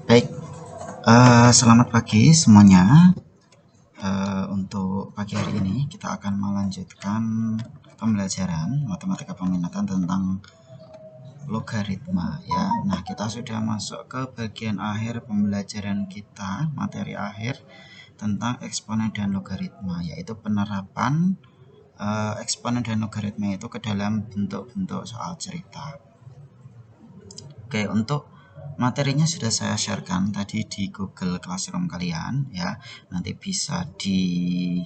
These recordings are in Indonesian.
Baik, selamat pagi semuanya. Untuk pagi hari ini kita akan melanjutkan pembelajaran matematika peminatan tentang logaritma ya. Nah, kita sudah masuk ke bagian akhir pembelajaran kita, materi akhir tentang eksponen dan logaritma, yaitu penerapan eksponen dan logaritma itu ke dalam bentuk-bentuk soal cerita. Oke, untuk materinya sudah saya sharekan tadi di Google Classroom kalian ya. Nanti bisa dibaca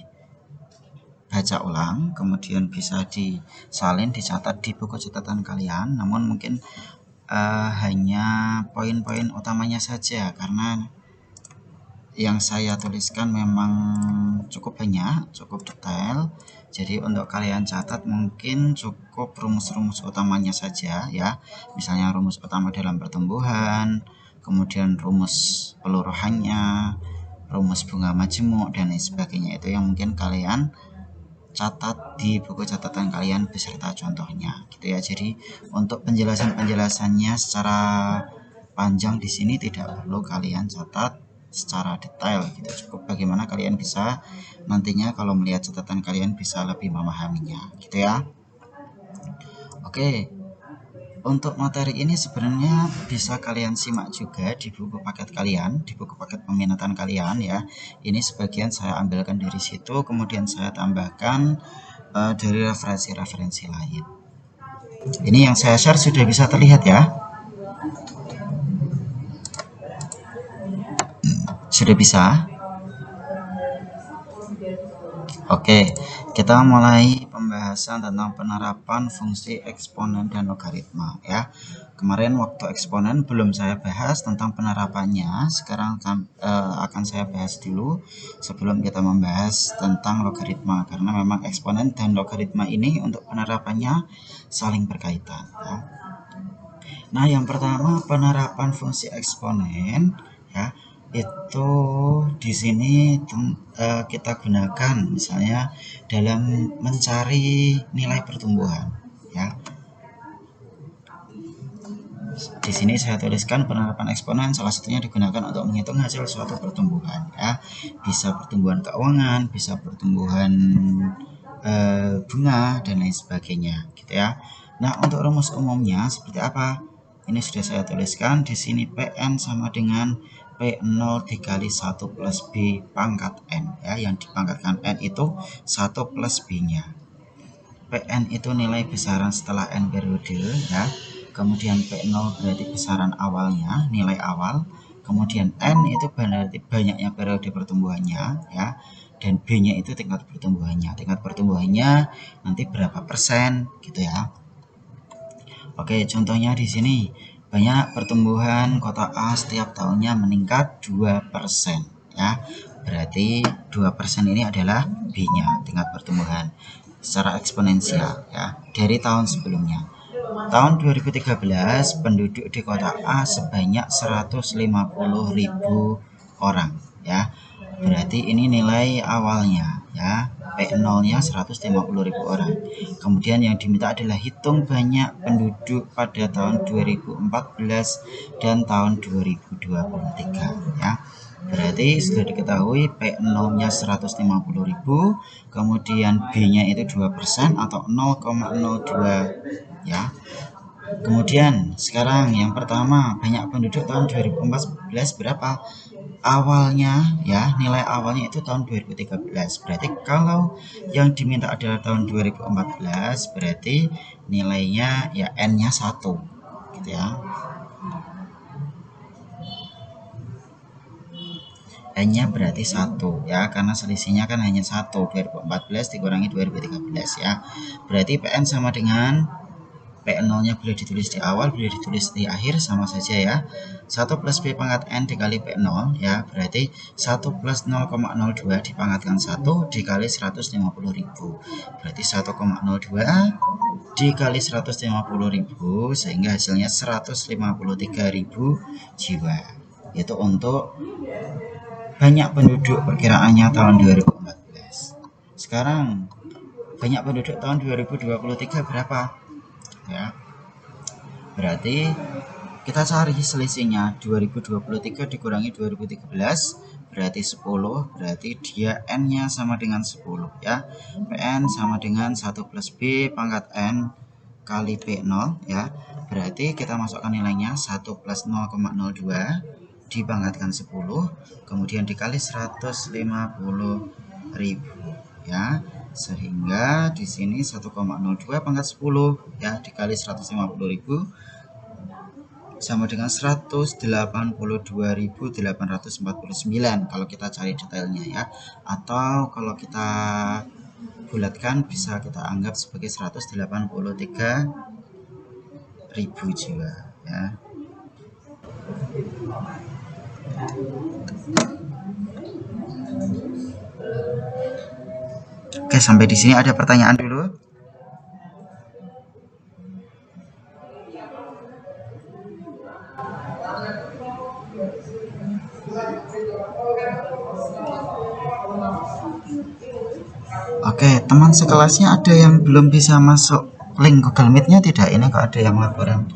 ulang, kemudian bisa disalin, dicatat di buku catatan kalian. Namun mungkin hanya poin-poin utamanya saja karena yang saya tuliskan memang cukup banyak, cukup detail. Jadi untuk kalian catat mungkin cukup rumus-rumus utamanya saja ya. Misalnya rumus utama dalam pertumbuhan, kemudian rumus peluruhannya, rumus bunga majemuk dan lain sebagainya. Itu yang mungkin kalian catat di buku catatan kalian beserta contohnya gitu ya. Jadi untuk penjelasannya secara panjang di sini tidak perlu kalian catat secara detail gitu, cukup bagaimana kalian bisa nantinya kalau melihat catatan kalian bisa lebih memahaminya gitu ya. Oke, untuk materi ini sebenarnya bisa kalian simak juga di buku paket kalian, di buku paket peminatan kalian ya. Ini sebagian saya ambilkan dari situ, kemudian saya tambahkan dari referensi-referensi lain. Ini yang saya share sudah bisa terlihat ya. Sudah bisa? Oke, kita mulai pembahasan tentang penerapan fungsi eksponen dan logaritma ya. Kemarin waktu eksponen belum saya bahas tentang penerapannya. Sekarang akan saya bahas dulu sebelum kita membahas tentang logaritma, karena memang eksponen dan logaritma ini untuk penerapannya saling berkaitan ya. Nah, yang pertama penerapan fungsi eksponen ya, itu di sini kita gunakan misalnya dalam mencari nilai pertumbuhan ya. Di sini saya tuliskan penerapan eksponen salah satunya digunakan untuk menghitung hasil suatu pertumbuhan ya. Bisa pertumbuhan keuangan, bisa pertumbuhan bunga dan lain sebagainya gitu ya. Nah, untuk rumus umumnya seperti apa? Ini sudah saya tuliskan di sini. Pn sama dengan P0 dikali 1 plus B pangkat N ya, yang dipangkatkan N itu 1 plus B-nya. Pn itu nilai besaran setelah N periode ya. Kemudian P0 berarti besaran awalnya, nilai awal. Kemudian N itu berarti banyaknya periode pertumbuhannya ya. Dan B-nya itu tingkat pertumbuhannya. Tingkat pertumbuhannya nanti berapa persen gitu ya. Oke, contohnya di sini banyak pertumbuhan kota A setiap tahunnya meningkat 2% ya. Berarti 2% ini adalah B-nya, tingkat pertumbuhan secara eksponensial ya, dari tahun sebelumnya. Tahun 2013 penduduk di kota A sebanyak 150.000 orang ya. Berarti ini nilai awalnya ya. P0-nya 150.000 orang. Kemudian yang diminta adalah hitung banyak penduduk pada tahun 2014 dan tahun 2023 ya. Berarti sudah diketahui P0-nya 150.000, kemudian B-nya itu 2% atau 0,02 ya. Kemudian sekarang yang pertama, banyak penduduk tahun 2014 berapa? Awalnya ya, nilai awalnya itu tahun 2013. Berarti kalau yang diminta adalah tahun 2014, berarti nilainya ya N-nya 1 gitu ya. N-nya berarti 1 ya, karena selisihnya kan hanya 1, 2014 dikurangi 2013 ya. Berarti PN sama dengan P0-nya boleh ditulis di awal, boleh ditulis di akhir, sama saja ya. 1 plus B pangkat N dikali P0 ya, berarti 1 plus 0,02 dipangkatkan 1 dikali 150.000. Berarti 1,02 dikali 150.000 sehingga hasilnya 153.000 jiwa. Itu untuk banyak penduduk perkiraannya tahun 2014. Sekarang banyak penduduk tahun 2023 berapa? Ya. Berarti Kita cari selisihnya 2023 dikurangi 2013 berarti 10, berarti dia N-nya sama dengan 10 ya. Pn sama dengan 1 plus B pangkat N kali P0 ya. Berarti kita masukkan nilainya 1 plus 0,02 dipangkatkan 10 kemudian dikali 150.000 ya. Sehingga di sini 1,02 pangkat 10 ya dikali 150.000 sama dengan 182.849 kalau kita cari detailnya ya, atau kalau kita bulatkan bisa kita anggap sebagai 183.000 jiwa ya. Oke, sampai di sini ada pertanyaan dulu. Oke, teman sekelasnya ada yang belum bisa masuk link Google Meet-nya tidak? Ini kok ada yang laporan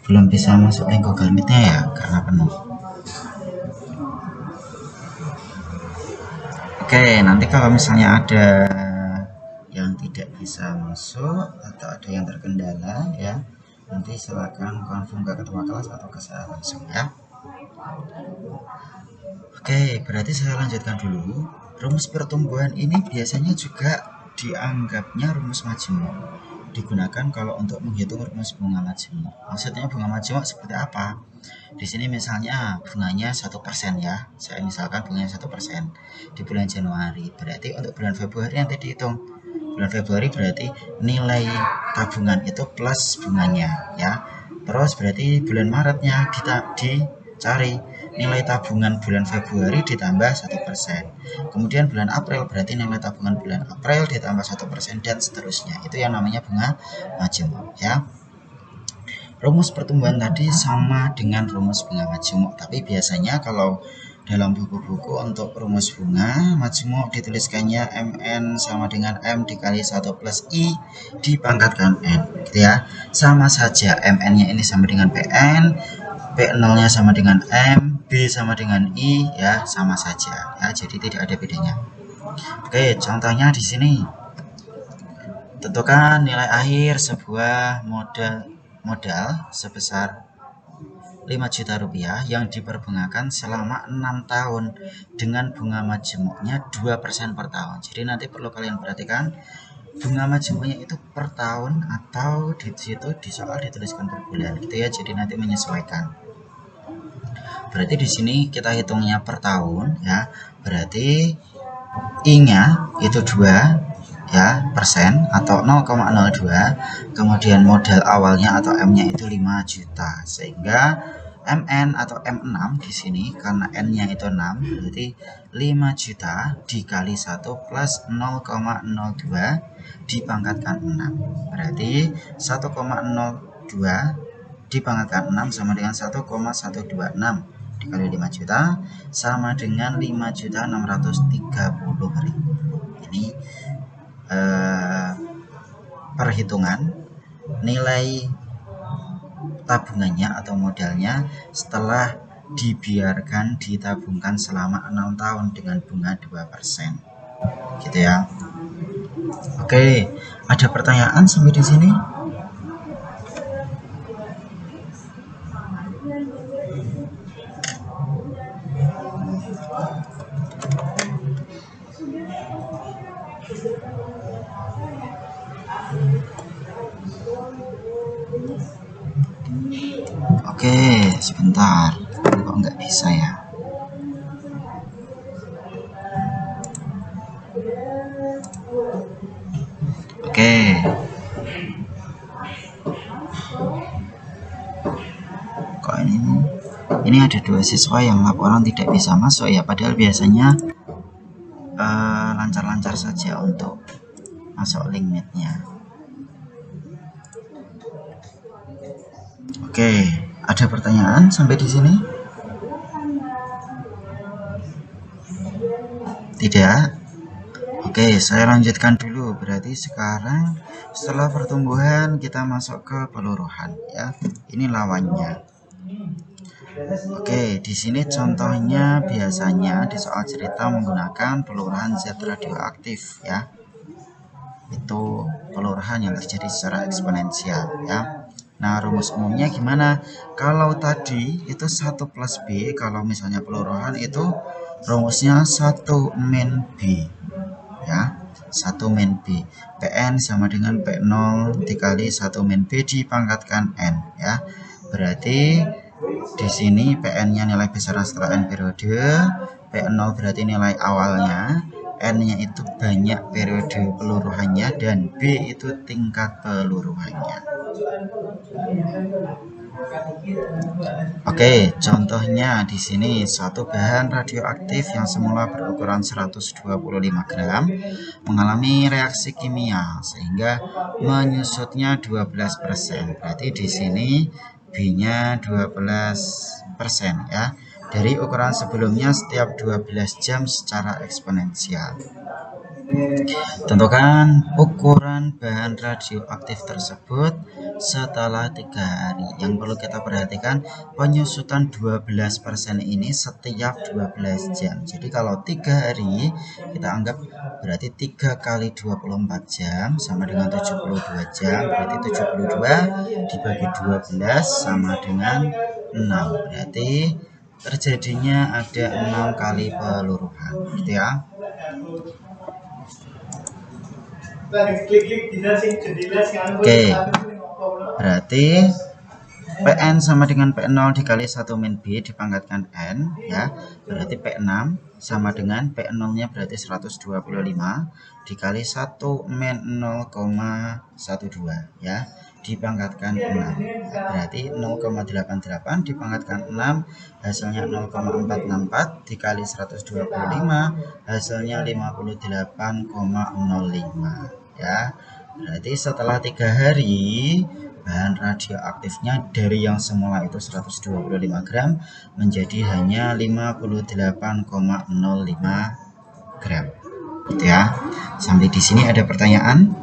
belum bisa masuk link Google Meet-nya ya, karena penuh. Oke, nanti kalau misalnya ada yang tidak bisa masuk atau ada yang terkendala ya, nanti silakan konfirm ke ketua kelas atau ke saya langsung ya. Oke, berarti saya lanjutkan dulu. Rumus pertumbuhan ini biasanya juga dianggapnya rumus majemuk. Digunakan kalau untuk menghitung rumus bunga majemuk. Maksudnya bunga majemuk seperti apa? Di sini misalnya bunganya 1% ya. Saya misalkan bunganya 1% di bulan Januari. Berarti untuk bulan Februari nanti dihitung. Bulan Februari berarti nilai tabungan itu plus bunganya ya. Terus berarti bulan Maretnya dicari nilai tabungan bulan Februari ditambah 1%. Kemudian bulan April berarti nilai tabungan bulan April ditambah 1% dan seterusnya. Itu yang namanya bunga majemuk ya. Rumus pertumbuhan tadi sama dengan rumus bunga majemuk, tapi biasanya kalau dalam buku-buku untuk rumus bunga majemuk dituliskannya Mn sama dengan M dikali 1 plus I dipangkatkan N gitu ya. Sama saja Mn-nya ini sama dengan Pn, P0-nya sama dengan M, B sama dengan I ya, sama saja ya, jadi tidak ada bedanya. Oke, contohnya di sini. Tentukan nilai akhir sebuah modal sebesar 5 juta rupiah yang diperbungakan selama 6 tahun dengan bunga majemuknya 2% per tahun. Jadi nanti perlu kalian perhatikan bunga majemuknya itu per tahun atau di situ di soal dituliskan per bulan gitu ya. Jadi nanti menyesuaikan. Berarti di sini kita hitungnya per tahun ya. Berarti I-nya itu 2 ya persen atau 0,02, kemudian modal awalnya atau M-nya itu 5 juta, sehingga MN atau M6 di sini karena N-nya itu 6 berarti 5 juta dikali 1 plus 0,02 dipangkatkan 6 berarti 1,02 dipangkatkan 6 sama dengan 1,126 dikali 5 juta sama dengan 5.630.000. Ini perhitungan nilai tabungannya atau modalnya setelah dibiarkan ditabungkan selama 6 tahun dengan bunga 2% gitu ya. Oke, ada pertanyaan sampai di sini? Oke, sebentar. Kok nggak bisa ya? Oke. Kok ini ada 2 siswa yang laporan tidak bisa masuk ya, padahal biasanya lancar-lancar saja untuk masuk link meet-nya. Oke, ada pertanyaan sampai di sini? Tidak? Oke, saya lanjutkan dulu. Berarti sekarang setelah pertumbuhan kita masuk ke peluruhan ya. Ini lawannya. Oke, di sini contohnya biasanya di soal cerita menggunakan pelurahan zat radioaktif ya. Itu pelurahan yang terjadi secara eksponensial ya. Nah, rumus umumnya gimana? Kalau tadi itu 1 plus B, kalau misalnya pelurahan itu rumusnya 1 min B ya. 1 min B. Pn sama dengan P0 dikali 1 min B dipangkatkan N ya. Berarti di sini Pn-nya nilai besaran setelah N periode, P0 berarti nilai awalnya, N-nya itu banyak periode peluruhannya, dan B itu tingkat peluruhannya. Oke, contohnya di sini suatu bahan radioaktif yang semula berukuran 125 gram mengalami reaksi kimia sehingga menyusutnya 12%. Berarti di sini B-nya 12% ya. Dari ukuran sebelumnya setiap 12 jam secara eksponensial. Tentukan ukuran bahan radioaktif tersebut setelah 3 hari. Yang perlu kita perhatikan, penyusutan 12% ini setiap 12 jam. Jadi kalau 3 hari, kita anggap berarti 3 kali 24 jam sama dengan 72 jam. Berarti 72 dibagi 12 sama dengan 6. Berarti terjadinya ada 6 kali peluruhan. Gitu ya. Oke, berarti Pn sama dengan P0 dikali 1 min B dipangkatkan N ya. Berarti P6 sama dengan P0 nya berarti 125 dikali 1 min 0,12 ya, dipangkatkan 6 ya, berarti 0,88 dipangkatkan 6 hasilnya 0,464 dikali 125 hasilnya 58,05 ya. Berarti setelah 3 hari bahan radioaktifnya dari yang semula itu 125 gram menjadi hanya 58,05 gram. Gitu ya. Sampai di sini ada pertanyaan?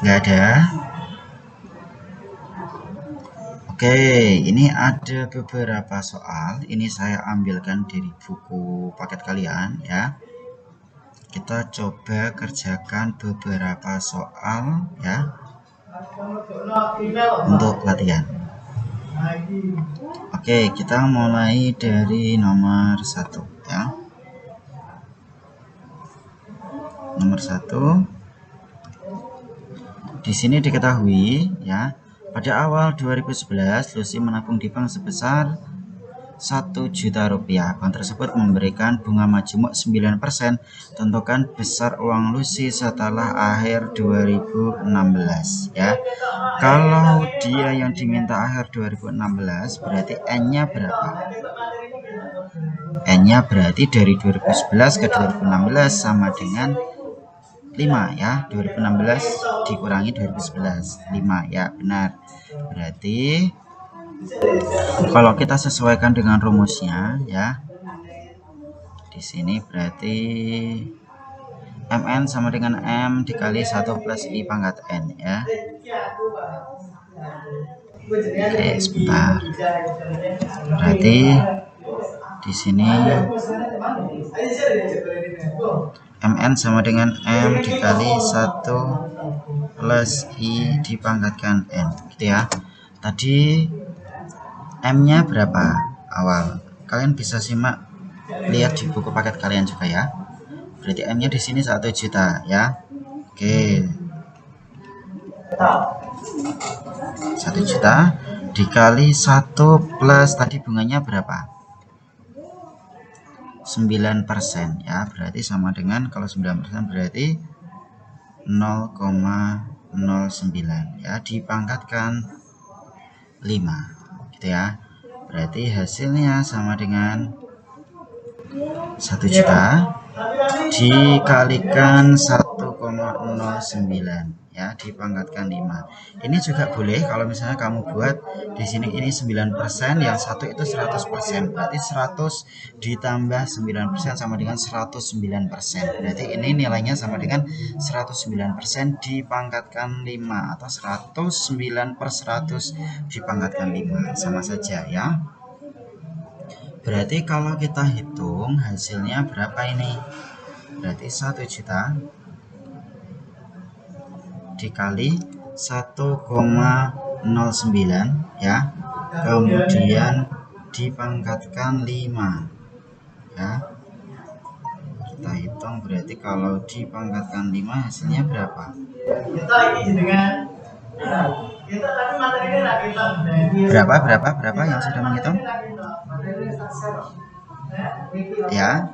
Nggak ada. Oke, ini ada beberapa soal. Ini saya ambilkan dari buku paket kalian ya. Kita coba kerjakan beberapa soal ya untuk latihan. Oke, kita mulai dari nomor 1 ya. Nomor 1. Di sini diketahui ya, pada awal 2011 Lucy menabung di bank sebesar 1 juta rupiah. Bank tersebut memberikan bunga majemuk 9%. Tentukan besar uang Lucy setelah akhir 2016 ya. Kalau dia yang diminta akhir 2016 berarti N-nya berapa? N-nya berarti dari 2011 ke 2016 sama dengan 5 ya. 2016 dikurangi 2011, 5 ya, benar. Berarti kalau kita sesuaikan dengan rumusnya ya, di sini berarti Mn sama dengan M dikali 1 plus I pangkat N ya. Oke, sebentar. Berarti di sini Mn sama dengan M dikali 1 plus I dipangkatkan N gitu ya. Tadi M-nya berapa awal? Kalian bisa simak, lihat di buku paket kalian juga ya. Berarti M-nya di sini 1 juta ya. Oke. 1 juta dikali 1 plus tadi bunganya berapa? 9% ya. Berarti sama dengan, kalau 9% berarti 0,09 ya, dipangkatkan 5 gitu ya. Berarti hasilnya sama dengan 1 juta dikalikan 1,09 ya, dipangkatkan 5. Ini juga boleh kalau misalnya kamu buat di sini ini 9%, yang satu itu 100%. Berarti 100 ditambah 9% sama dengan 109%. Berarti ini nilainya sama dengan 109% dipangkatkan 5 atau 109 per 100 dipangkatkan 5. Sama saja ya. Berarti kalau kita hitung hasilnya berapa ini? Berarti 1 juta dikali 1,09 ya, kemudian dipangkatkan 5 ya. Kita hitung berarti kalau dipangkatkan 5 hasilnya berapa? Berapa yang sudah menghitung? Ya,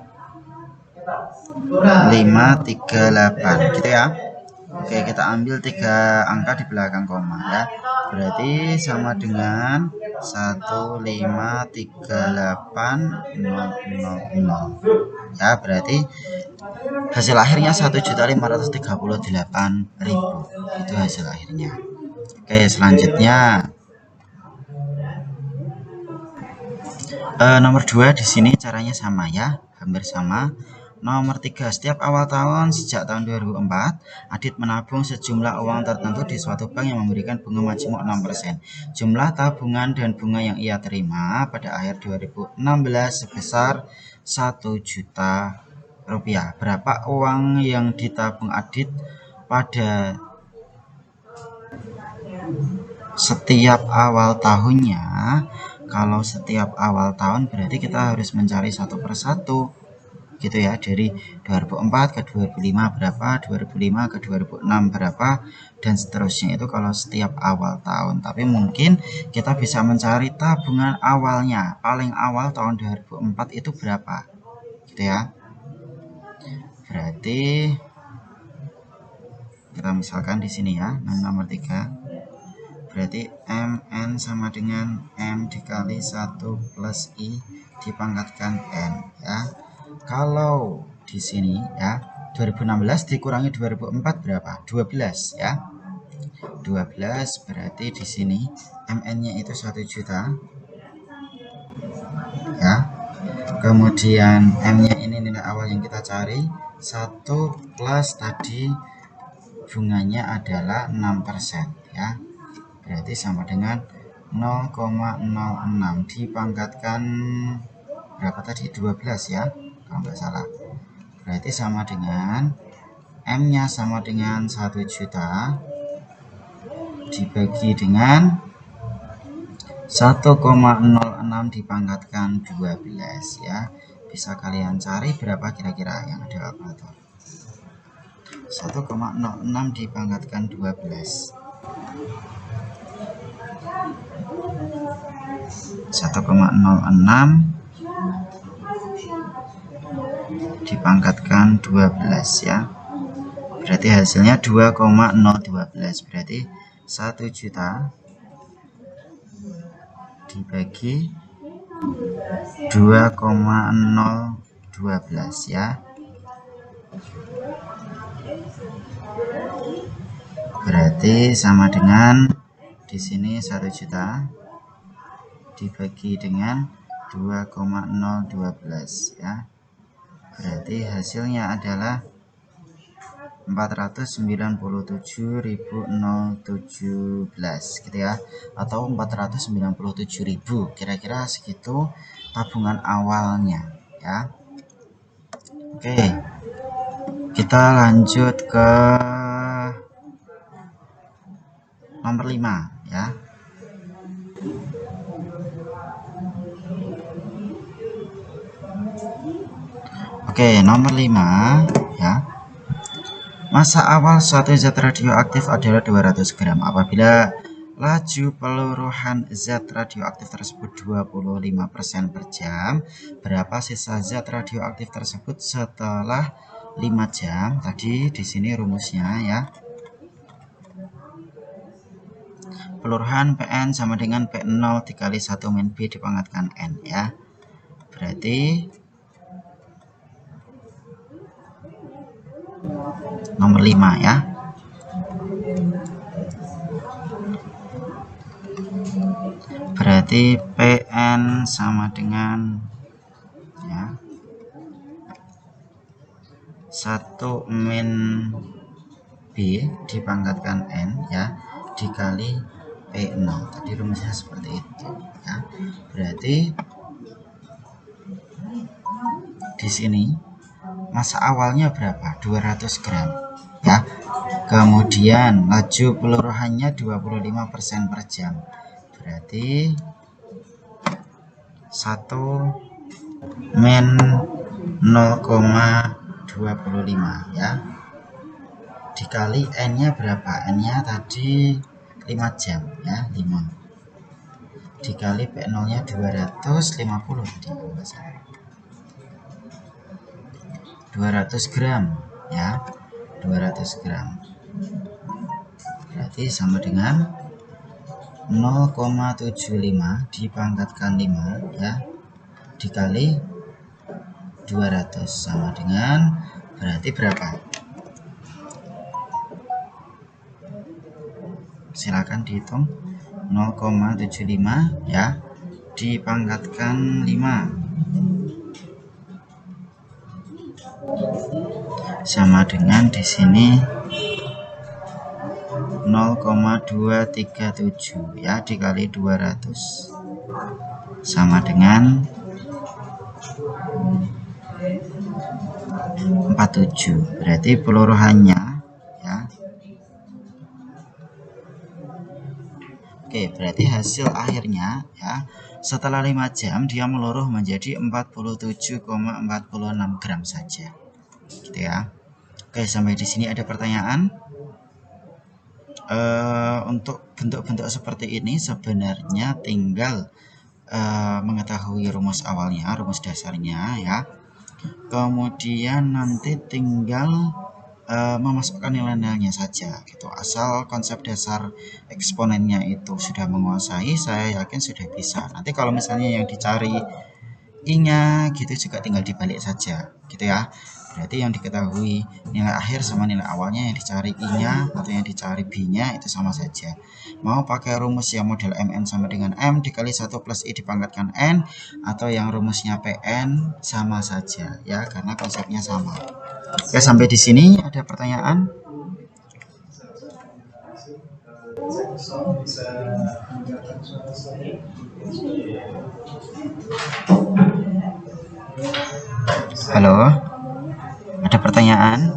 538 gitu ya. Oke, kita ambil 3 angka di belakang koma ya. Berarti sama dengan 1538000 ya. Berarti hasil akhirnya 1.538.000. Itu hasil akhirnya. Oke, selanjutnya nomor 2 di sini caranya sama ya, hampir sama. Nomor 3, setiap awal tahun sejak tahun 2004, Adit menabung sejumlah uang tertentu di suatu bank yang memberikan bunga majemuk 6%. Jumlah tabungan dan bunga yang ia terima pada akhir 2016 sebesar 1 juta rupiah. Berapa uang yang ditabung Adit pada setiap awal tahunnya? Kalau setiap awal tahun berarti kita harus mencari satu persatu gitu ya, dari 2004 ke 2005 berapa, 2005 ke 2006 berapa, dan seterusnya. Itu kalau setiap awal tahun. Tapi mungkin kita bisa mencari tabungan awalnya, paling awal tahun 2004 itu berapa gitu ya. Berarti kita misalkan di sini ya, nomor 3. Berarti MN sama dengan M dikali 1 plus I dipangkatkan N ya. Kalau di sini ya, 2016 dikurangi 2004 berapa? 12 ya. 12 berarti di sini MN-nya itu 1 juta ya. Kemudian M-nya ini nilai awal yang kita cari 1 plus tadi bunganya adalah 6% ya. Berarti sama dengan 0,06 dipangkatkan berapa tadi? 12 ya, kalau nggak salah. Berarti sama dengan M-nya sama dengan 1 juta dibagi dengan 1,06 dipangkatkan 12 ya. Bisa kalian cari berapa kira-kira yang ada kalkulator. 1,06 dipangkatkan 12. 1,06 dipangkatkan 12 ya. Berarti hasilnya 2,012. Berarti 1 juta dibagi 2,012 ya. Berarti sama dengan di sini 1 juta dibagi dengan 2,012 ya. Berarti hasilnya adalah 497.017 gitu ya, atau 497.000 kira-kira segitu tabungan awalnya ya. Oke, kita lanjut ke nomor 5 ya. Oke, nomor 5 ya. Massa awal suatu zat radioaktif adalah 200 gram. Apabila laju peluruhan zat radioaktif tersebut 25% per jam, berapa sisa zat radioaktif tersebut setelah 5 jam? Tadi di sini rumusnya ya. Peluruhan PN sama dengan P0 dikali 1 min B dipangkatkan N ya. Berarti nomor 5 ya. berarti PN sama dengan ya 1 min B dipangkatkan N ya dikali P0. Tadi rumusnya seperti itu ya. Berarti di sini massa awalnya berapa? 200 gram ya. Kemudian laju peluruhannya 25% per jam. Berarti 1 min 0,25 ya. Dikali N-nya berapa? N-nya tadi 5 jam ya, 5. Dikali P0-nya 250 tadi 200 gram ya. 200 gram. Berarti sama dengan 0,75 dipangkatkan 5 ya dikali 200 sama dengan berarti berapa? Silakan dihitung. 0,75 ya dipangkatkan 5 sama dengan di sini 0,237 ya dikali 200 sama dengan 47. Berarti peluruhannya ya. Oke, berarti hasil akhirnya ya setelah 5 jam dia meluruh menjadi 47,46 gram saja. Gitu ya. Oke, sampai di sini ada pertanyaan? Untuk bentuk-bentuk seperti ini sebenarnya tinggal mengetahui rumus awalnya, rumus dasarnya ya. Kemudian nanti tinggal memasukkan nilai-nilainya saja gitu. Asal konsep dasar eksponennya itu sudah menguasai, saya yakin sudah bisa. Nanti kalau misalnya yang dicari I-nya gitu juga tinggal dibalik saja gitu ya. Berarti yang diketahui nilai akhir sama nilai awalnya, yang dicari I-nya atau yang dicari B-nya itu sama saja. Mau pakai rumus yang model MN sama dengan M dikali 1 plus I dipangkatkan N, atau yang rumusnya PN sama saja ya, karena konsepnya sama. Oke, sampai di sini ada pertanyaan? Halo? Ada pertanyaan?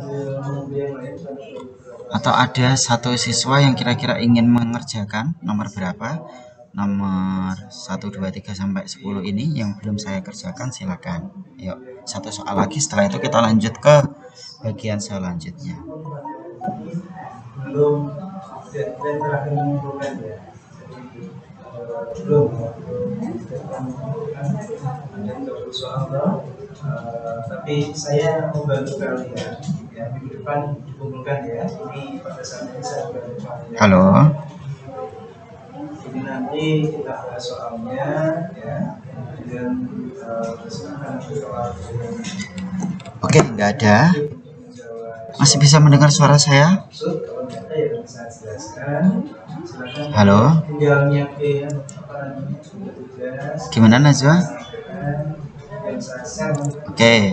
Atau ada satu siswa yang kira-kira ingin mengerjakan nomor berapa? Nomor 1, 2, 3 sampai 10 ini yang belum saya kerjakan, silakan. Yuk, satu soal lagi, setelah itu kita lanjut ke bagian selanjutnya. Tapi saya mau bantu kalian ya, minggu depan dikumpulkan ya. Ini pada saat ini saya bantu kalian. Halo. Ini nanti kita bahas soalnya ya, dan silakan soal. Oke, nggak ada. Masih bisa mendengar suara saya? Kalau nggak ada ya bisa jelaskan. Silakan. Halo. Tinggal nyiapin apa namanya tugas. Gimana Najwa? Oke.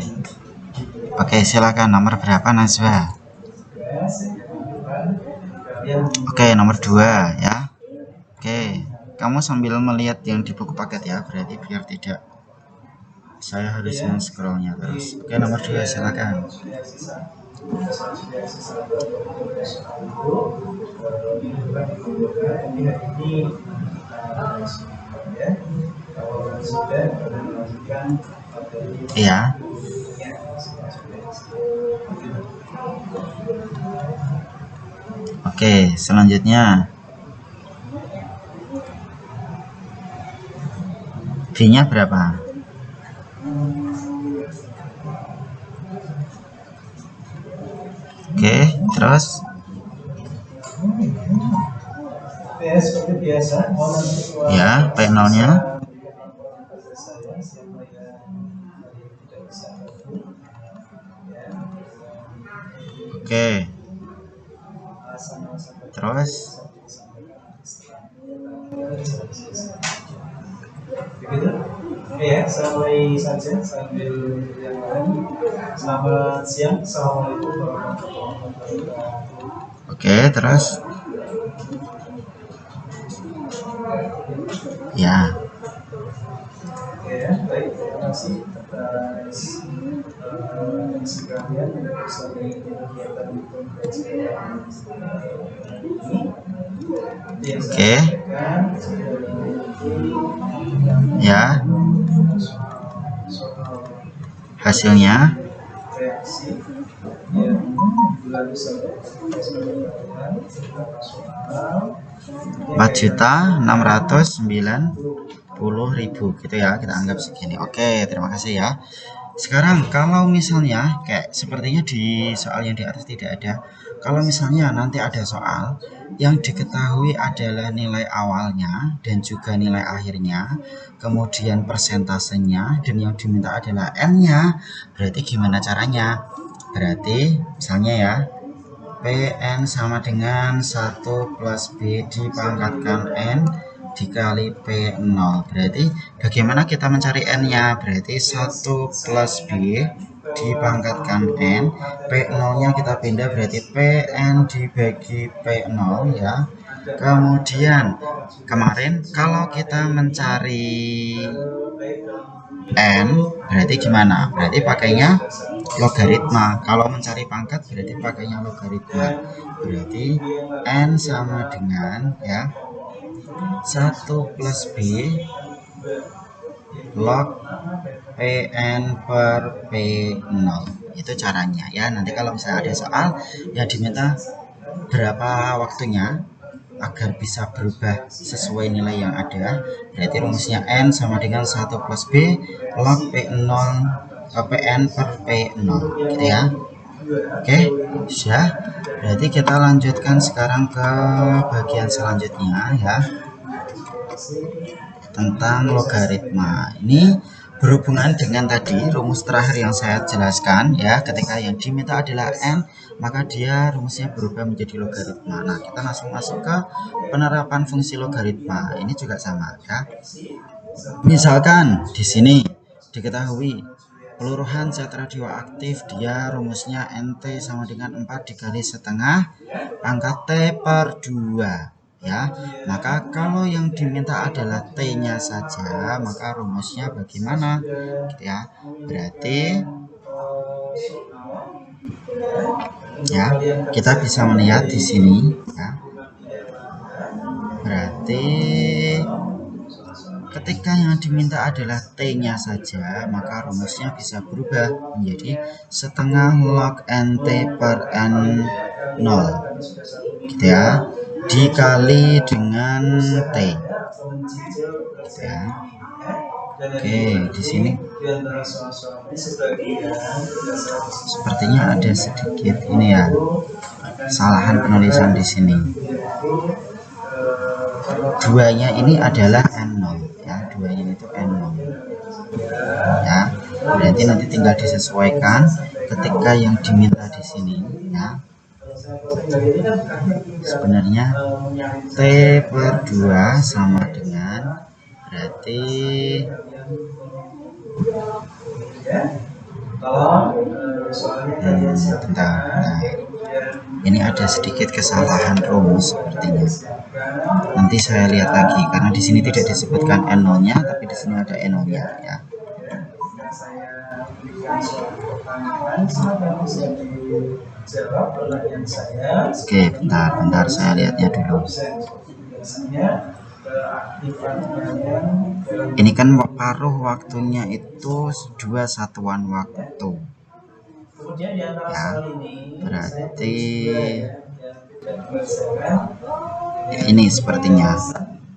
Oke, silakan. Nomor berapa Najwa? Oke, nomor 2 ya. Oke, kamu sambil melihat yang di buku paket ya, berarti biar tidak saya harus men-scrollnya terus. Oke, nomor 2 silakan. Iya. Oke, selanjutnya B-nya berapa? Oke, terus seperti biasa, ya, P0-nya. Oke. Terus Begitu? Ya, sampai saja sambil yang lain. Selamat siang. Assalamualaikum warahmatullahi wabarakatuh. Oke, terus ya. Ya, baik, terima kasih atas sekalian yang bersama kegiatan pembelajaran ini. Yang saya Oke. sampaikan Ya. Hasilnya reaksi yang lalu sampai 4.690.000 gitu ya, kita anggap segini. Oke, terima kasih ya. Sekarang kalau misalnya kayak sepertinya di soal yang di atas tidak ada, kalau misalnya nanti ada soal yang diketahui adalah nilai awalnya dan juga nilai akhirnya, kemudian persentasenya, dan yang diminta adalah n-nya, berarti gimana caranya? Berarti misalnya ya, Pn sama dengan 1 plus B dipangkatkan N dikali P0. Berarti bagaimana kita mencari N-nya? Berarti 1 plus B dipangkatkan N, P0-nya kita pindah, berarti Pn dibagi P0 ya. Kemudian kemarin kalau kita mencari N berarti gimana? Berarti pakainya logaritma. Kalau mencari pangkat berarti pakainya logaritma. Berarti N sama dengan ya 1 plus B log Pn per P0. Itu caranya ya. Nanti kalau misalnya ada soal ya diminta berapa waktunya agar bisa berubah sesuai nilai yang ada, berarti rumusnya N sama dengan 1 plus B log P0 Pn per P0 gitu ya. Oke, sudah. Berarti kita lanjutkan sekarang ke bagian selanjutnya ya, tentang logaritma. Ini berhubungan dengan tadi rumus terakhir yang saya jelaskan ya, ketika yang diminta adalah N maka dia rumusnya berubah menjadi logaritma. Nah, kita langsung masuk ke penerapan fungsi logaritma. Ini juga sama ya. Misalkan di sini diketahui peluruhan zat radioaktif, dia rumusnya NT sama dengan 4 dikali setengah pangkat T per 2 ya. Maka kalau yang diminta adalah T-nya saja, maka rumusnya bagaimana gitu ya. Berarti ya, kita bisa melihat di sini ya. Berarti ketika yang diminta adalah T-nya saja, maka rumusnya bisa berubah menjadi setengah log NT per N0 gitu ya, dikali dengan T gitu ya. Oke, di sini sepertinya ada sedikit ini ya, kesalahan penulisan di sini. Duanya ini adalah N0 ya, duanya itu N0 ya. Berarti nanti tinggal disesuaikan ketika yang diminta di sini ya. Sebenarnya T per 2 sama dengan berarti bentar. Ini ada sedikit kesalahan rumus sepertinya. Nanti saya lihat lagi karena di sini tidak disebutkan N0-nya, tapi di sini ada N0-nya ya. Oke, bentar saya lihatnya dulu. Ini kan paruh waktunya itu 2 satuan waktu ya, berarti ini sepertinya.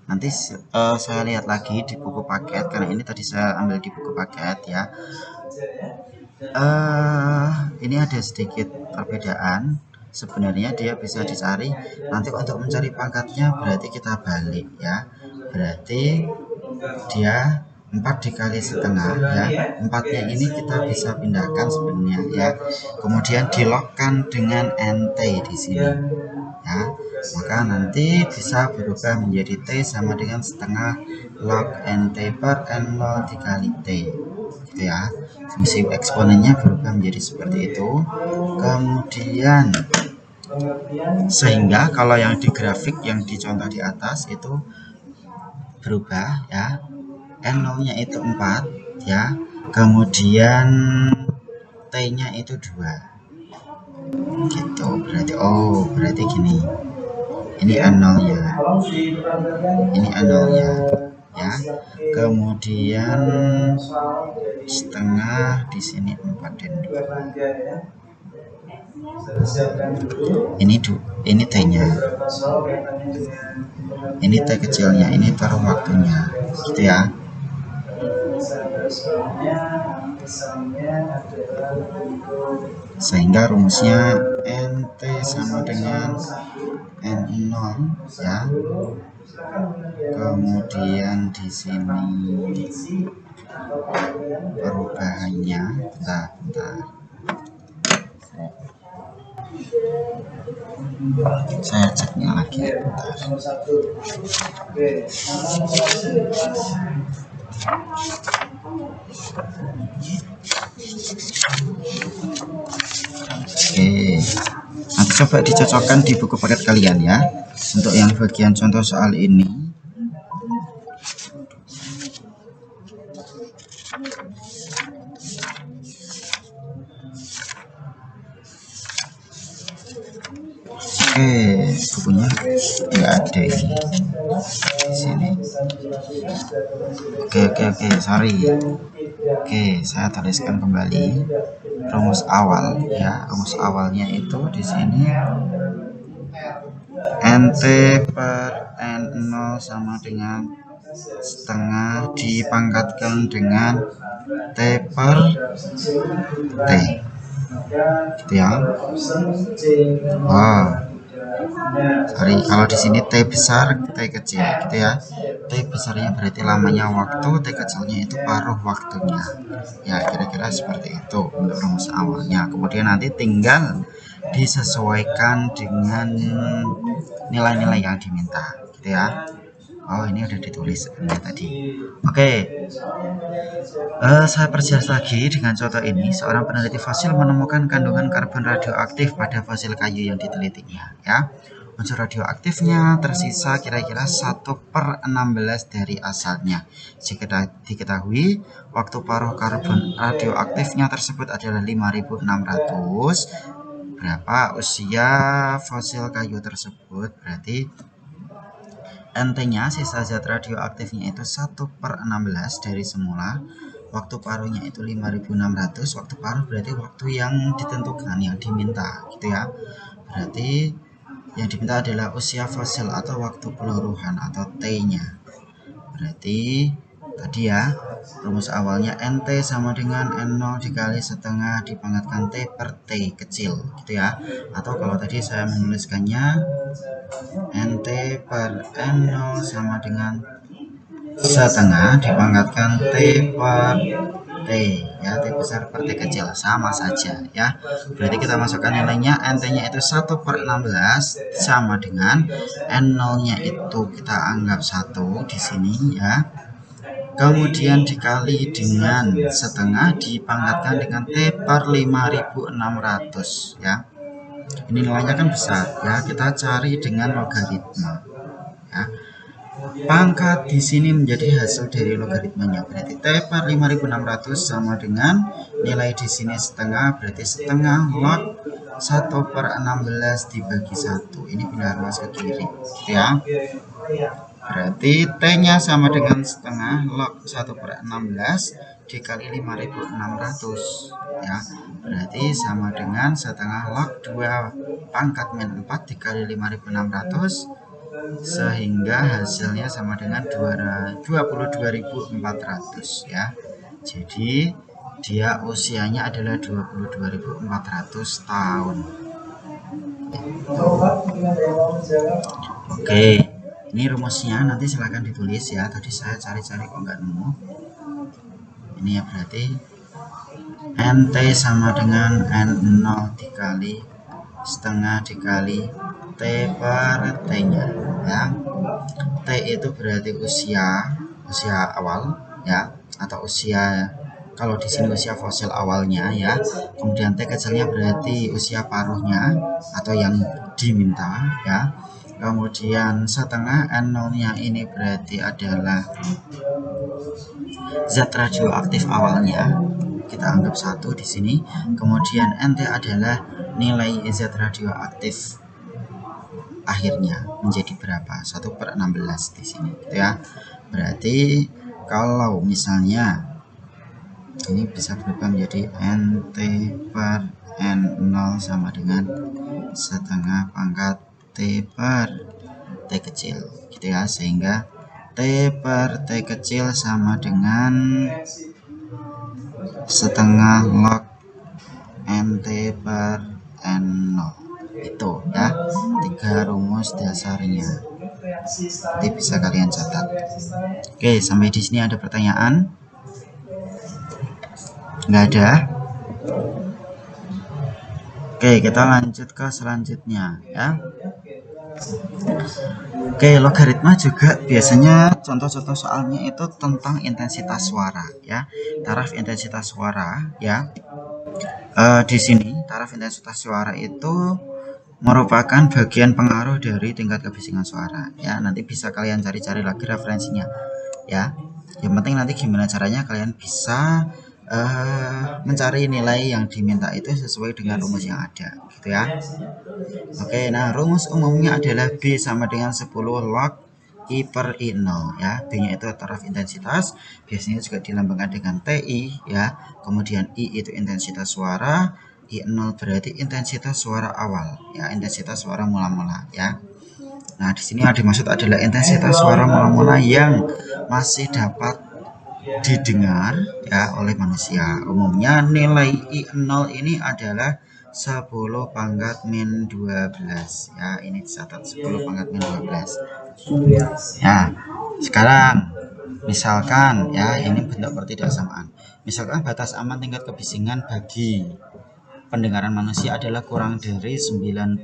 Nanti saya lihat lagi di buku paket karena ini tadi saya ambil di buku paket ya. Ini ada sedikit perbedaan. Sebenarnya dia bisa dicari nanti untuk mencari pangkatnya, berarti kita balik ya. Berarti dia 4 dikali setengah ya, 4-nya ini kita bisa pindahkan sebenarnya ya, kemudian dilogkan dengan NT di sini ya, maka nanti bisa berubah menjadi T sama dengan setengah log NT per N0 dikali T gitu ya. Fungsi eksponennya berubah menjadi seperti itu. Kemudian sehingga kalau yang di grafik yang dicontoh di atas itu berubah ya, N0 nya itu 4 ya, kemudian T nya itu 2 gitu. Berarti berarti gini, ini N0 nya, ini N0 nya ya, kemudian setengah di sini 4 dan 2, ini T nya, ini T kecilnya, ini taruh waktunya gitu ya. Sehingga rumusnya NT sama dengan N0 ya, kemudian di sini perubahannya bentar. Saya ceknya lagi bentar. Oke, nanti coba dicocokkan di buku paket kalian ya, untuk yang bagian contoh soal ini. Oke, bukunya nggak ada ini di sini. Oke, sorry. Oke, saya tuliskan kembali rumus awal ya. Rumus awalnya itu di sini NT per N0 sama dengan setengah dipangkatkan dengan T per T gitu ya. Sorry, kalau di sini T besar, T kecil gitu ya. T besarnya berarti lamanya waktu, T kecilnya itu paruh waktunya. Ya, kira-kira seperti itu untuk rumus awalnya. Kemudian nanti tinggal disesuaikan dengan nilai-nilai yang diminta gitu ya. Ini udah ditulis sebenarnya tadi. Oke. Saya perjelas lagi dengan contoh ini. Seorang peneliti fosil menemukan kandungan karbon radioaktif pada fosil kayu yang ditelitinya ya. Unsur radioaktifnya tersisa kira-kira 1/16 dari asalnya. Jika diketahui waktu paruh karbon radioaktifnya tersebut adalah 5600, berapa usia fosil kayu tersebut? Berarti NT-nya, sisa zat radioaktifnya itu 1/16 dari semula. Waktu paruhnya itu 5600. Waktu paruh berarti waktu yang ditentukan, yang diminta gitu ya. Berarti yang diminta adalah usia fosil atau waktu peluruhan atau T-nya. Berarti tadi ya, rumus awalnya NT sama dengan N0 dikali setengah dipangkatkan T per T kecil gitu ya. Atau kalau tadi saya menuliskannya NT per N0 sama dengan setengah dipangkatkan T per T ya, T besar per T kecil, sama saja ya. Berarti kita masukkan nilainya, NT-nya itu 1/16 sama dengan N0-nya itu kita anggap 1 di sini ya. Kemudian dikali dengan setengah dipangkatkan dengan T per 5600 ya. Ini nilainya kan besar ya, kita cari dengan logaritma ya. Pangkat di sini menjadi hasil dari logaritmanya, berarti T per 5600 sama dengan nilai di sini setengah, berarti setengah log 1/16 dibagi 1. Ini pindah ruas ke kiri gitu ya. Berarti T-nya sama dengan setengah log 1/16 dikali 5600 ya. Berarti sama dengan setengah log 2⁻4 dikali 5600, sehingga hasilnya sama dengan 22.400 ya. Jadi dia usianya adalah 22.400 tahun. Oke, ini rumusnya nanti silahkan ditulis ya. Tadi saya cari-cari kok nggak nemu. Ini ya berarti NT sama dengan N0 dikali setengah dikali T per T nya ya. T itu berarti usia awal ya, atau usia, kalau di sini usia fosil awalnya ya. Kemudian T kecilnya berarti usia paruhnya atau yang diminta ya. Kemudian setengah N0 nya ini berarti adalah zat radioaktif awalnya, kita anggap 1 di sini. Kemudian NT adalah nilai zat radioaktif akhirnya, menjadi berapa? 1/16 di sini gitu ya. Berarti kalau misalnya ini bisa berubah menjadi NT per N0 sama dengan setengah pangkat T per T kecil gitu ya, sehingga T per T kecil sama dengan setengah log NT per N0. Itu ya 3 rumus dasarnya, nanti bisa kalian catat. Oke, sampai di sini ada pertanyaan? Nggak ada? Oke, kita lanjut ke selanjutnya ya. Oke, logaritma juga biasanya contoh-contoh soalnya itu tentang intensitas suara ya, taraf intensitas suara ya. Di sini taraf intensitas suara itu merupakan bagian pengaruh dari tingkat kebisingan suara ya. Nanti bisa kalian cari-cari lagi referensinya ya. Yang penting nanti gimana caranya kalian bisa mencari nilai yang diminta itu sesuai dengan rumus yang ada gitu ya. Oke, nah rumus umumnya adalah B sama dengan 10 log I per I0 ya. B nya itu taraf intensitas, biasanya juga dilambangkan dengan TI ya. Kemudian I itu intensitas suara, I0 berarti intensitas suara awal ya, intensitas suara mula-mula ya. Nah, di sini yang dimaksud adalah intensitas suara mula-mula yang masih dapat didengar ya oleh manusia. Umumnya nilai I0 ini adalah 10 pangkat min 12 ya. Ini dicatat 10 pangkat min 12 ya. Sekarang misalkan ya, ini bentuk pertidaksamaan. Misalkan batas aman tingkat kebisingan bagi pendengaran manusia adalah kurang dari 90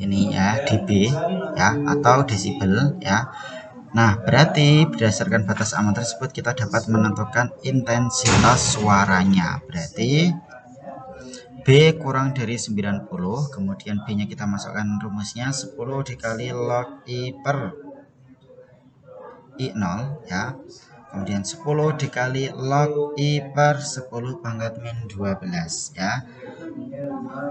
ini ya dB ya, atau desibel ya. Nah, berarti berdasarkan batas aman tersebut kita dapat menentukan intensitas suaranya. Berarti B kurang dari 90, kemudian B nya kita masukkan rumusnya 10 dikali log I per I0 ya. Kemudian 10 dikali log I per 10 pangkat min 12 ya.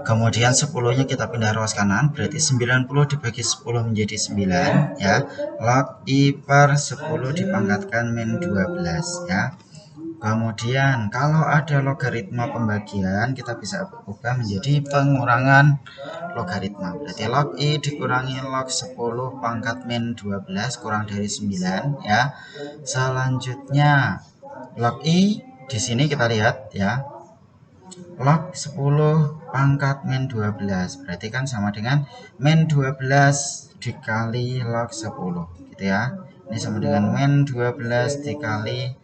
Kemudian 10 nya kita pindah ruas kanan, berarti 90 dibagi 10 menjadi 9 ya. Log I per 10 dipangkatkan min 12 ya. Kemudian kalau ada logaritma pembagian, kita bisa ubah menjadi pengurangan logaritma. Berarti log I dikurangi log 10 pangkat min 12 kurang dari 9 ya. Selanjutnya log I di sini kita lihat ya. Log 10 pangkat min 12 berarti kan sama dengan min 12 dikali log 10 gitu ya. Ini sama dengan min 12 dikali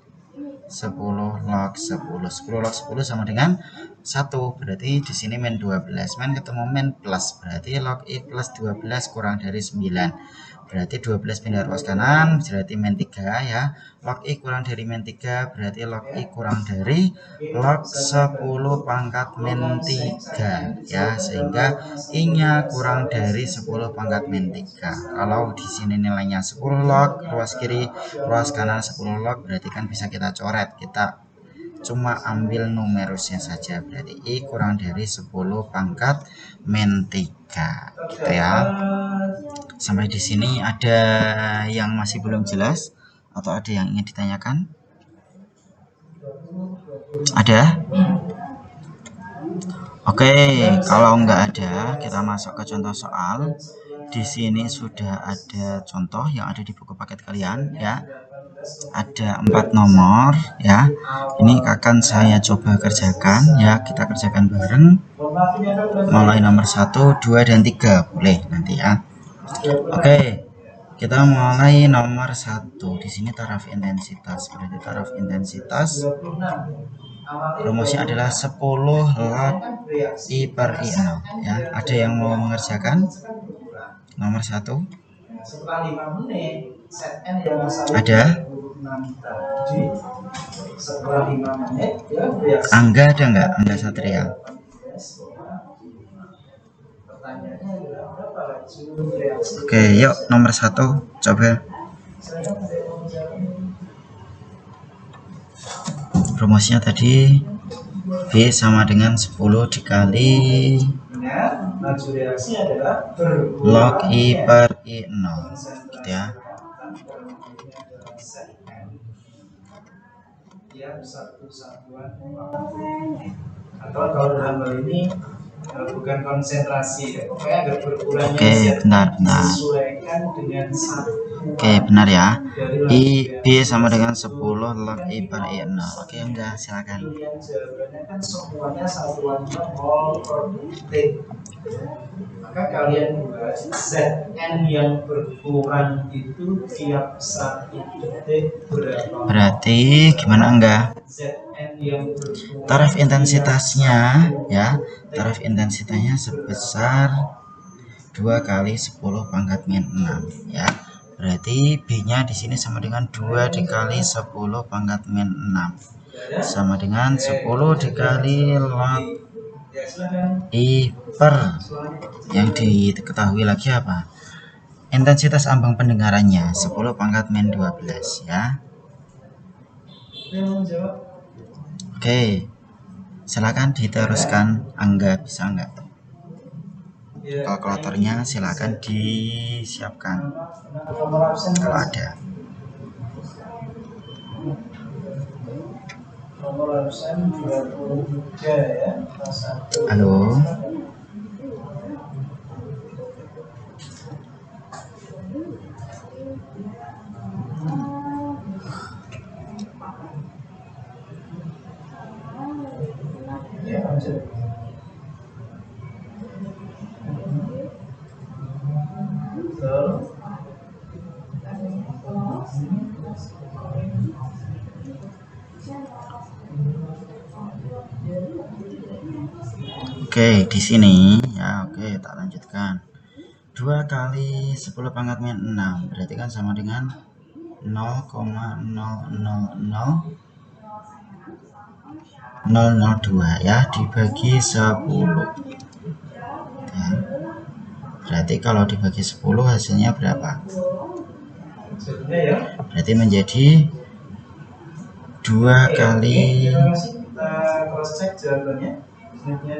10 log 10. 10 log 10 sama dengan 1. Berarti di sini min 12. Min ketemu min plus. Berarti log I plus 12 kurang dari 9. Berarti 12 pindah ruas kanan, berarti min 3 ya. Log I kurang dari min 3 berarti log I kurang dari log 10 pangkat min 3 ya, sehingga I-nya kurang dari 10 pangkat min 3. Kalau di sini nilainya 10 log, ruas kiri, ruas kanan 10 log, berarti kan bisa kita coret. Kita cuma ambil numerusnya saja, berarti I kurang dari 10 pangkat min 3 gitu ya. Sampai di sini ada yang masih belum jelas atau ada yang ingin ditanyakan? Ada? Oke, kalau nggak ada, kita masuk ke contoh soal. Di sini sudah ada contoh yang ada di buku paket kalian ya. Ada 4 nomor ya. Ini akan saya coba kerjakan ya, kita kerjakan bareng. Mulai nomor 1, 2 dan 3 boleh nanti ya. Oke. Kita mulai nomor 1. Di sini taraf intensitas. Berarti taraf intensitas 26. rumusnya adalah 10 log I per I0 ya. Ada yang mau mengerjakan? Nomor 1. Setelah 5 menit set N yang asalnya Ada? 26 tadi, setelah 5 menit ya reaksi. Angga ada nggak? Angga Satria. Pertanyaannya adalah berapa laju reaksi? Oke, yuk nomor 1 coba. Rumusnya tadi B sama dengan 10 dikali laju reaksi adalah log I per I0 gitu ya. Satu satuan atau kalau dalam hal ini bukan konsentrasi ya, pokoknya agak berkurangnya. Oke, bentar. Disesuaikan dengan satu. Oke, benar ya. I B sama dengan 10 log I per I0. Oke, udah silakan. Jawabannya kan semuanya satuannya mol per detik. Maka kalian buat Zn yang berkurang itu tiap 1 detik berapa? Berarti gimana enggak? Zn yang berkurang Taraf intensitasnya ya, taraf intensitasnya sebesar 2 kali 10 pangkat min 6 ya. Berarti B-nya di sini sama dengan 2 dikali 10 pangkat min 6 sama dengan 10 dikali log I per, yang diketahui lagi apa? Intensitas ambang pendengarannya 10 pangkat min 12 ya. Oke, silakan diteruskan. Angga, bisa enggak? Kalkulatornya silakan disiapkan kalau ada. Nomor absen 23 ya. Halo. Ya, lanjut. Oke, di sini ya, oke, tak lanjutkan. 2 kali 10 pangkat min 6 berarti kan sama dengan 0,000002 ya, dibagi 10 ya. Berarti kalau dibagi 10 hasilnya berapa? Berarti menjadi 2 kali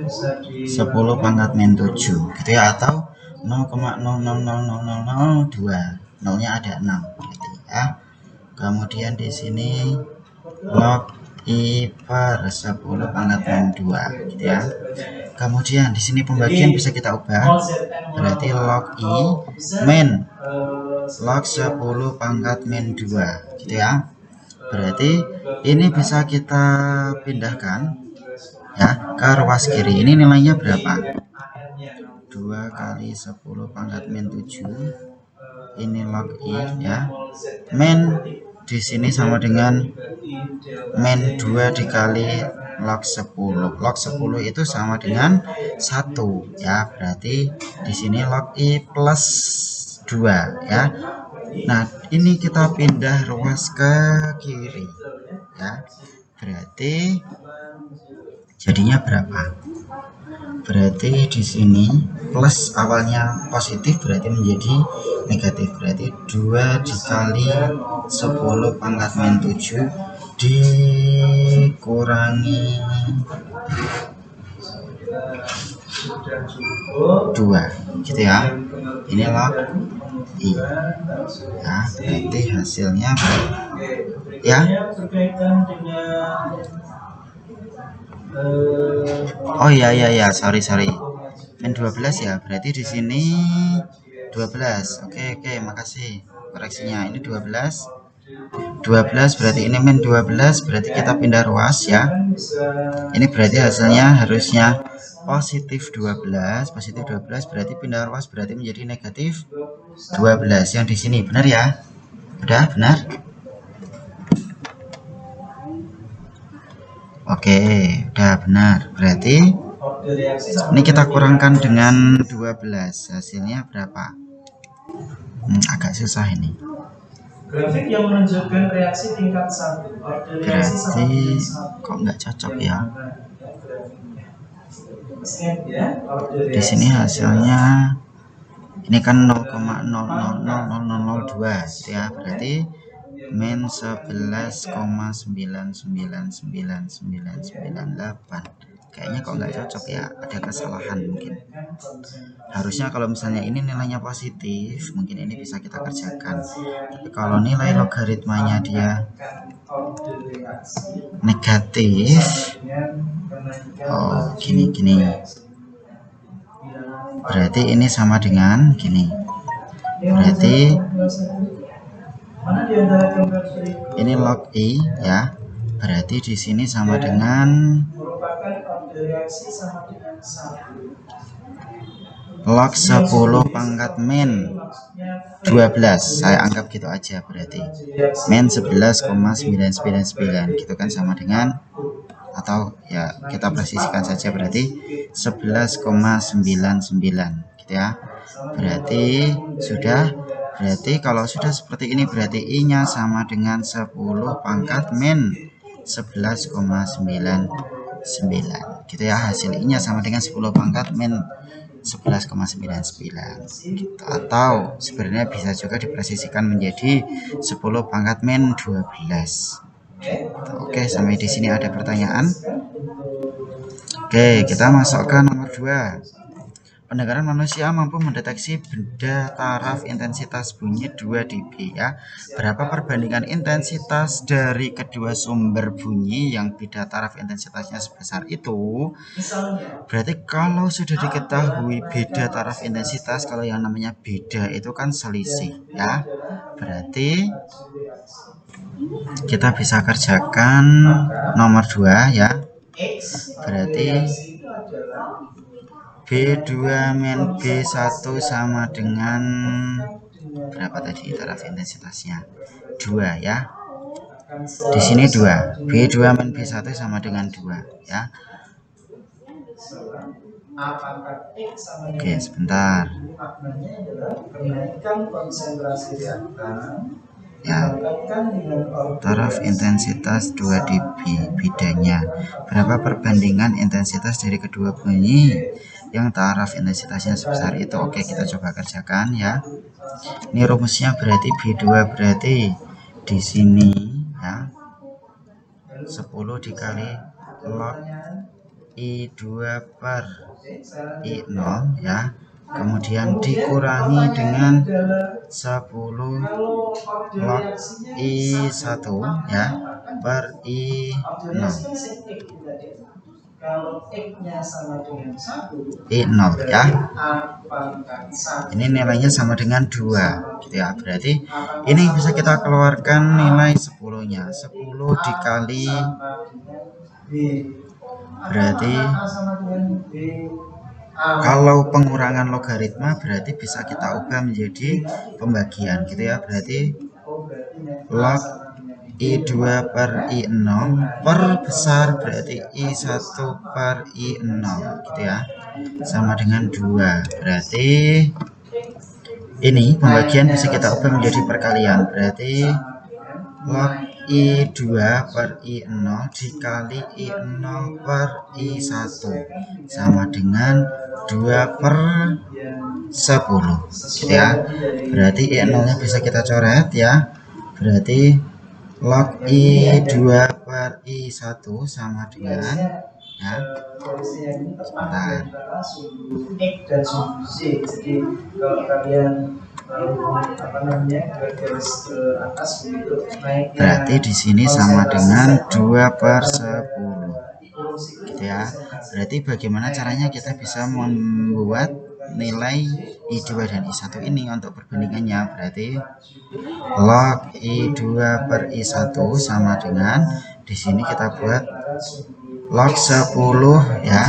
10 pangkat min 7 gitu ya, atau 0,000002, nolnya ada 6 gitu ya. Kemudian di sini log I per 10 pangkat min 2 gitu ya. Kemudian di sini pembagian bisa kita ubah, berarti log I min log 10 pangkat min 2 gitu ya. Berarti ini bisa kita pindahkan ya ke ruas kiri. Ini nilainya berapa? 2 kali 10 pangkat min 7, ini log I ya. Min di sini sama dengan min 2 dikali log 10. Log 10 itu sama dengan 1 ya. Berarti di sini log I plus 2 ya. Nah, ini kita pindah ruas ke kiri ya. Berarti jadinya berapa? Berarti di sini plus awalnya positif berarti menjadi negatif. Berarti 2 dikali 10 pangkat min 7 dikurangi 2 gitu ya. Ini log I ya, berarti hasilnya ya. Oh iya, sorry min 12 ya. Berarti di sini 12. Oke, makasih koreksinya. Ini 12 12 berarti ini min 12, berarti kita pindah ruas ya. Ini berarti hasilnya harusnya positif 12 berarti pindah ruas berarti menjadi negatif 12 yang di sini, benar ya? Udah benar? Oke, udah benar. Berarti ini kita kurangkan dengan 12, hasilnya berapa? Agak susah ini. Grafik yang menunjukkan reaksi tingkat 1. Berarti kok nggak cocok ya? Di sini hasilnya ini kan 0,000002 ya, berarti min 11,9999998. Kayaknya kok nggak cocok ya, ada kesalahan mungkin. Harusnya kalau misalnya ini nilainya positif, mungkin ini bisa kita kerjakan. Tapi kalau nilai logaritmanya dia negatif, oh gini, berarti ini sama dengan gini. Berarti ini log I ya. Berarti di sini sama dengan log 10 pangkat min 12. Saya anggap gitu aja, berarti min 11,999 gitu kan, sama dengan, atau ya kita presisikan saja, berarti 11,99 gitu ya. Berarti sudah. Berarti kalau sudah seperti ini berarti I nya sama dengan 10 pangkat min 11,99 gitu ya. Hasil I nya sama dengan 10 pangkat min 11,99 gitu. Atau sebenarnya bisa juga dipresisikan menjadi 10 pangkat min 12. Oke, sampai di sini ada pertanyaan? Oke, kita masuk ke nomor 2. Pendengaran manusia mampu mendeteksi benda taraf intensitas bunyi 2 dB ya. Berapa perbandingan intensitas dari kedua sumber bunyi yang beda taraf intensitasnya sebesar itu? Berarti kalau sudah diketahui beda taraf intensitas, kalau yang namanya beda itu kan selisih ya. Berarti kita bisa kerjakan nomor 2 ya. Berarti B2 min B1 sama dengan berapa tadi taraf intensitasnya? 2 ya. Di sini 2. B2 min B1 sama dengan 2 ya. Oke, sebentar. Ya, taraf intensitas 2 dB bedanya. Berapa perbandingan intensitas dari kedua bunyi yang taraf intensitasnya sebesar itu? Oke, kita coba kerjakan ya. Ini rumusnya berarti B2 berarti di sini ya 10 dikali log I2 per I0 ya. Kemudian dikurangi dengan 10 log I1 ya per I0. I0 ya. Ini nilainya sama dengan 2 gitu ya. Berarti ini bisa kita keluarkan nilai 10-nya. 10 dikali, berarti kalau pengurangan logaritma berarti bisa kita ubah menjadi pembagian gitu ya. Berarti log I2 per I0 per besar berarti I1 per I0 gitu ya, sama dengan 2. Berarti ini pembagian bisa kita ubah menjadi perkalian. Berarti log I2 per I0 dikali I0 per I1 sama dengan 2 per 10 gitu ya. Berarti I0 nya bisa kita coret ya. Berarti log I2 per I1 sama dengan ya, sebentar. Jadi kalau kalian berarti di sini sama dengan 2 per 10 gitu ya. Berarti bagaimana caranya kita bisa membuat nilai I2 dan I1 ini untuk perbandingannya, berarti log I2 per I1 sama dengan, di sini kita buat log 10 ya,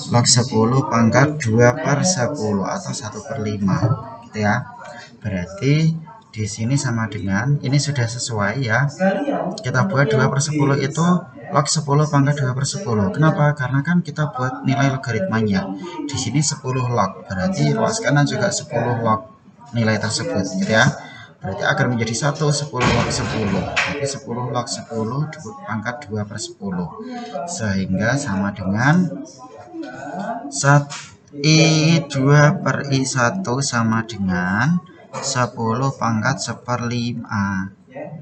log 10 pangkat 2 per 10 atau 1 per 5 gitu ya. Berarti di sini sama dengan, ini sudah sesuai ya, kita buat 2 per 10 itu log 10 pangkat 2 per 10. Kenapa? Karena kan kita buat nilai logaritmanya. Di sini 10 log, berarti luas kanan juga 10 log nilai tersebut gitu ya. Berarti akan menjadi 10 log 10. Jadi 10 log 10 pangkat 2 per 10. Sehingga sama dengan I2 per I1 sama dengan 10 pangkat 1/5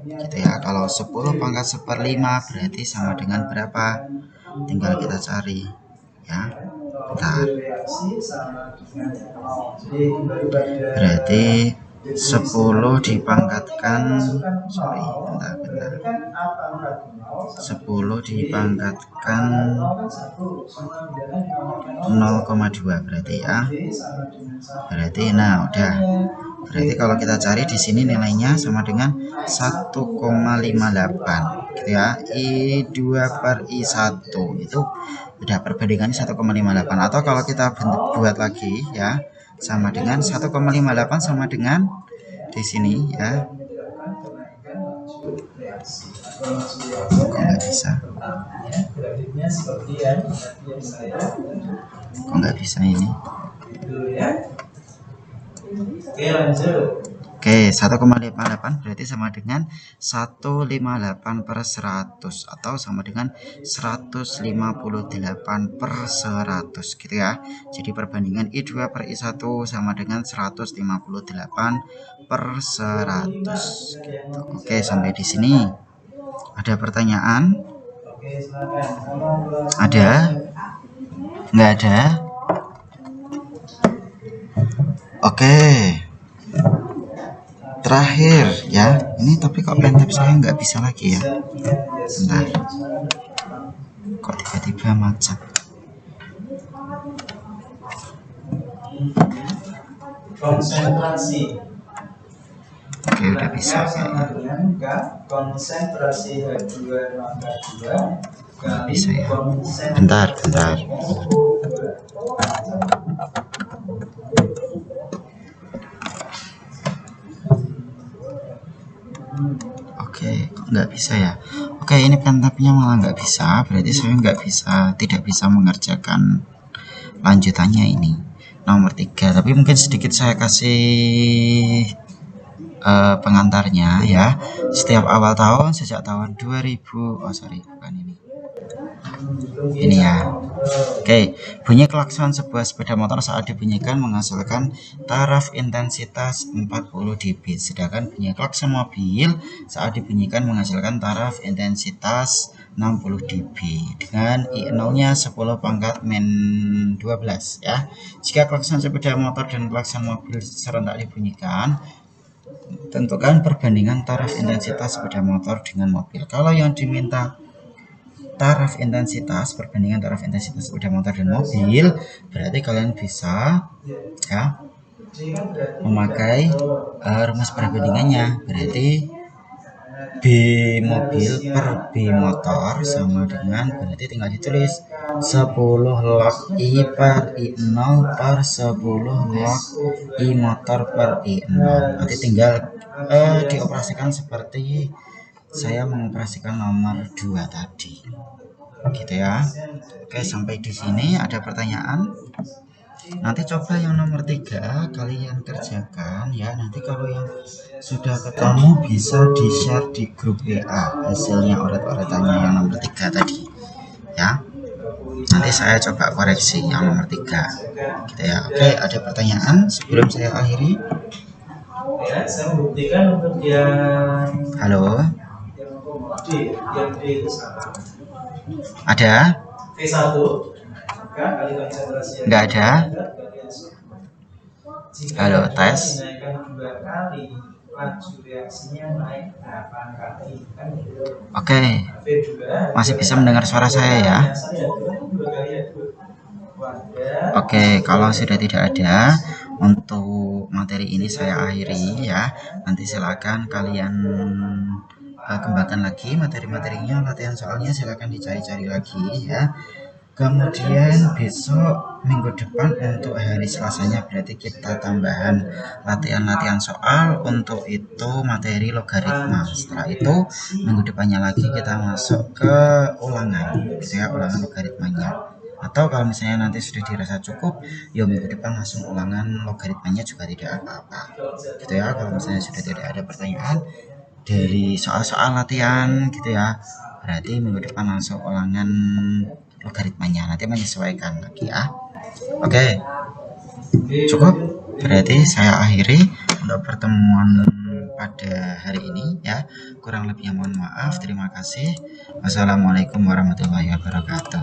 gitu ya. Kalau 10 pangkat 1/5 berarti sama dengan berapa? Tinggal kita cari ya. Bentar. Berarti 10 dipangkatkan, bentar. 10 dipangkatkan 0,2 berarti ya. Berarti nah udah. Berarti kalau kita cari di sini nilainya sama dengan 1,58 gitu ya. I2 per I1 itu udah perbandingannya 1,58, atau kalau kita buat lagi ya, sama dengan 1,58 sama dengan di sini ya. Kok nggak bisa? Kok nggak bisa ini? Oke, lanjut. Oke, 1,58 berarti sama dengan 158 per 100 atau sama dengan 158 per 100 gitu ya. Jadi perbandingan I2 per I1 sama dengan 158 per 100 gitu. Oke, sampai di sini ada pertanyaan? Ada? Nggak ada? Oke, terakhir ya, ini tapi kok pen tab saya nggak bisa lagi ya. Bentar, kok tiba-tiba macet. Konsentrasi. Oke, udah bisa kayaknya. Konsentrasi H2 maka 2 Bisa ya. Bentar. Oke, kok nggak bisa ya? Oke, ini pentabnya malah nggak bisa, berarti saya tidak bisa mengerjakan lanjutannya ini nomor 3. Tapi mungkin sedikit saya kasih pengantarnya ya. Setiap awal tahun sejak tahun 2000, bukan ini ya. Oke, bunyi klakson sebuah sepeda motor saat dibunyikan menghasilkan taraf intensitas 40 dB, sedangkan bunyi klakson mobil saat dibunyikan menghasilkan taraf intensitas 60 dB dengan I0-nya 10 pangkat min 12 ya. Jika klakson sepeda motor dan klakson mobil serentak dibunyikan, tentukan perbandingan taraf intensitas sepeda motor dengan mobil. Kalau yang diminta taraf intensitas, perbandingan taraf intensitas sepeda motor dan mobil, berarti kalian bisa ya memakai rumus perbandingannya. Berarti B mobil per B motor sama dengan, berarti tinggal ditulis 10 log I per I0 per 10 log I motor per I0. Nanti tinggal dioperasikan seperti saya mengoperasikan nomor 2 tadi gitu ya. Oke, sampai di sini ada pertanyaan? Nanti coba yang nomor 3 kalian kerjakan ya. Nanti kalau yang sudah ketemu bisa di share di grup WA hasilnya oret-oretannya yang nomor 3 tadi ya. Nanti saya coba koreksi yang nomor 3 gitu ya. Oke, ada pertanyaan sebelum saya akhiri? Ya, saya buktikan untuk yang Halo, yang D itu sama. ada? V1 kali konsentrasi Nggak ada. Jika Halo, tes. dinaikkan 2 kali, laju reaksinya naik 8 kali kan gitu. Oke, V2 masih bisa mendengar suara saya ya. Oke, kalau sudah tidak ada, untuk materi ini saya akhiri ya. Nanti silakan kalian kembangkan lagi materi-materinya, latihan soalnya silakan dicari-cari lagi ya. Kemudian besok minggu depan untuk hari Selasanya berarti kita tambahan latihan-latihan soal, untuk itu materi logaritma. Setelah itu minggu depannya lagi kita masuk ke ulangan gitu ya, ulangan logaritmanya. Atau kalau misalnya nanti sudah dirasa cukup, ya minggu depan langsung ulangan logaritmanya juga tidak apa-apa gitu ya. Kalau misalnya sudah tidak ada pertanyaan dari soal-soal latihan gitu ya, berarti minggu depan langsung ulangan logaritmanya, nanti menyesuaikan lagi ya. Oke, cukup, berarti saya akhiri untuk pertemuan pada hari ini ya. Kurang lebihnya mohon maaf. Terima kasih. Wassalamualaikum warahmatullahi wabarakatuh.